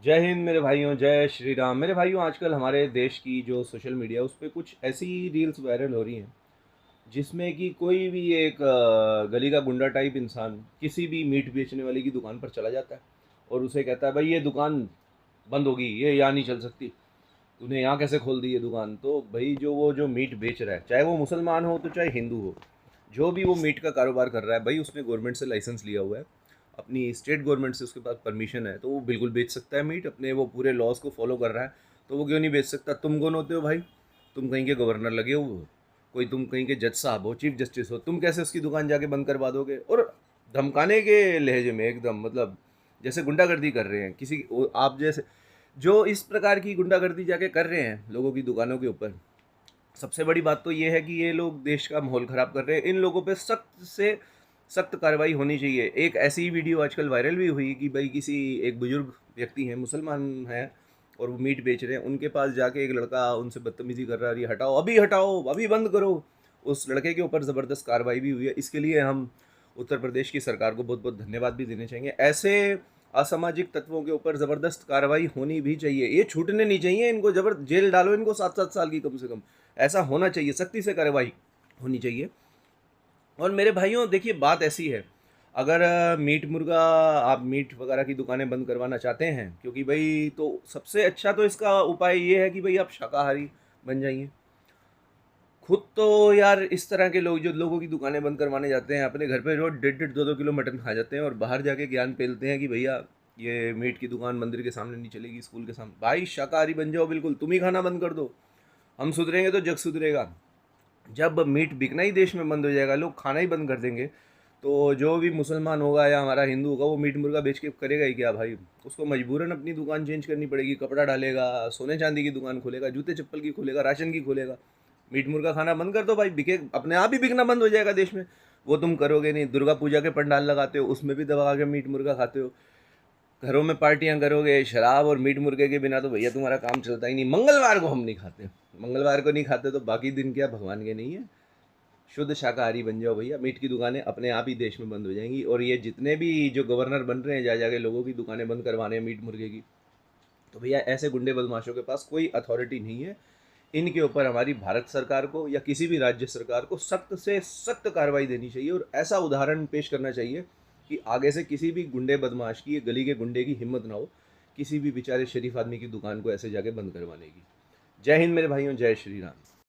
जय हिंद मेरे भाइयों, जय श्री राम। मेरे भाइयों, आजकल हमारे देश की जो सोशल मीडिया है उस पे कुछ ऐसी रील्स वायरल हो रही हैं जिसमें कि कोई भी एक गली का गुंडा टाइप इंसान किसी भी मीट बेचने वाले की दुकान पर चला जाता है और उसे कहता है, भाई ये दुकान बंद होगी, ये यहाँ नहीं चल सकती, तूने यहाँ कैसे खोल दी ये दुकान। तो भाई जो मीट बेच रहा है, चाहे वो मुसलमान हो तो चाहे हिंदू हो, जो भी वो मीट का कारोबार कर रहा है, भाई उसने गवर्नमेंट से लाइसेंस लिया हुआ है, अपनी स्टेट गवर्नमेंट से उसके पास परमिशन है, तो वो बिल्कुल बेच सकता है मीट। अपने वो पूरे लॉज को फॉलो कर रहा है, तो वो क्यों नहीं बेच सकता। तुम कौन होते हो भाई? तुम कहीं के गवर्नर लगे हो, कोई तुम कहीं के जज साहब हो, चीफ जस्टिस हो, तुम कैसे उसकी दुकान जाके बंद करवा दोगे? और धमकाने के लहजे में एकदम, मतलब जैसे गुंडागर्दी कर रहे हैं किसी आप जैसे जो इस प्रकार की गुंडागर्दी जाके कर रहे हैं लोगों की दुकानों के ऊपर। सबसे बड़ी बात तो ये है कि ये लोग देश का माहौल ख़राब कर रहे हैं। इन लोगों पे सख्त से सख्त कार्रवाई होनी चाहिए। एक ऐसी वीडियो आजकल वायरल भी हुई कि भाई किसी एक बुजुर्ग व्यक्ति हैं, मुसलमान हैं, और वो मीट बेच रहे हैं, उनके पास जाके एक लड़का उनसे बदतमीज़ी कर रहा है, हटाओ, अभी बंद करो। उस लड़के के ऊपर ज़बरदस्त कार्रवाई भी हुई है। इसके लिए हम उत्तर प्रदेश की सरकार को बहुत बहुत धन्यवाद भी देने चाहिए। ऐसे असामाजिक तत्वों के ऊपर ज़बरदस्त कार्रवाई होनी भी चाहिए। ये छूटने नहीं चाहिए, इनको जेल डालो, इनको 7-7 साल की कम से कम। ऐसा होना चाहिए, सख्ती से कार्रवाई होनी चाहिए। और मेरे भाइयों देखिए, बात ऐसी है, अगर मीट मुर्गा आप मीट वगैरह की दुकानें बंद करवाना चाहते हैं, क्योंकि भाई तो सबसे अच्छा तो इसका उपाय ये है कि भाई आप शाकाहारी बन जाइए। खुद तो यार इस तरह के लोग जो लोगों की दुकानें बंद करवाने जाते हैं, अपने घर पे रोज 1.5-2 किलो मटन खा जाते हैं और बाहर जाके ज्ञान पेलते हैं कि भैया ये मीट की दुकान मंदिर के सामने नहीं चलेगी, स्कूल के सामने। भाई शाकाहारी बन जाओ, बिल्कुल तुम ही खाना बंद कर दो। हम सुधरेंगे तो जग सुधरेगा। जब मीट बिकना ही देश में बंद हो जाएगा, लोग खाना ही बंद कर देंगे, तो जो भी मुसलमान होगा या हमारा हिंदू होगा वो मीट मुर्गा बेच के करेगा ही क्या भाई? उसको मजबूरन अपनी दुकान चेंज करनी पड़ेगी, कपड़ा डालेगा, सोने चांदी की दुकान खोलेगा, जूते चप्पल की खोलेगा, राशन की खोलेगा। मीट मुर्गा खाना बंद कर दो भाई, बिके अपने आप ही बिकना बंद हो जाएगा देश में। वो तुम करोगे नहीं। दुर्गा पूजा के पंडाल लगाते हो, उसमें भी दबा के मीट मुर्गा खाते हो। घरों में पार्टियां करोगे, शराब और मीट मुर्गे के बिना तो भैया तुम्हारा काम चलता ही नहीं। मंगलवार को हम नहीं खाते, मंगलवार को नहीं खाते तो बाकी दिन क्या भगवान के नहीं है? शुद्ध शाकाहारी बन जाओ भैया, मीट की दुकानें अपने आप ही देश में बंद हो जाएंगी। और ये जितने भी जो गवर्नर बन रहे हैं जा जाके लोगों की दुकानें बंद करवाने हैं मीट मुर्गे की, तो भैया ऐसे गुंडे बदमाशों के पास कोई अथॉरिटी नहीं है। इनके ऊपर हमारी भारत सरकार को या किसी भी राज्य सरकार को सख्त से सख्त कार्रवाई देनी चाहिए और ऐसा उदाहरण पेश करना चाहिए कि आगे से किसी भी गुंडे बदमाश की, गली के गुंडे की हिम्मत ना हो किसी भी बेचारे शरीफ आदमी की दुकान को ऐसे जाके बंद करवाने की। जय हिंद मेरे भाइयों, जय श्री राम।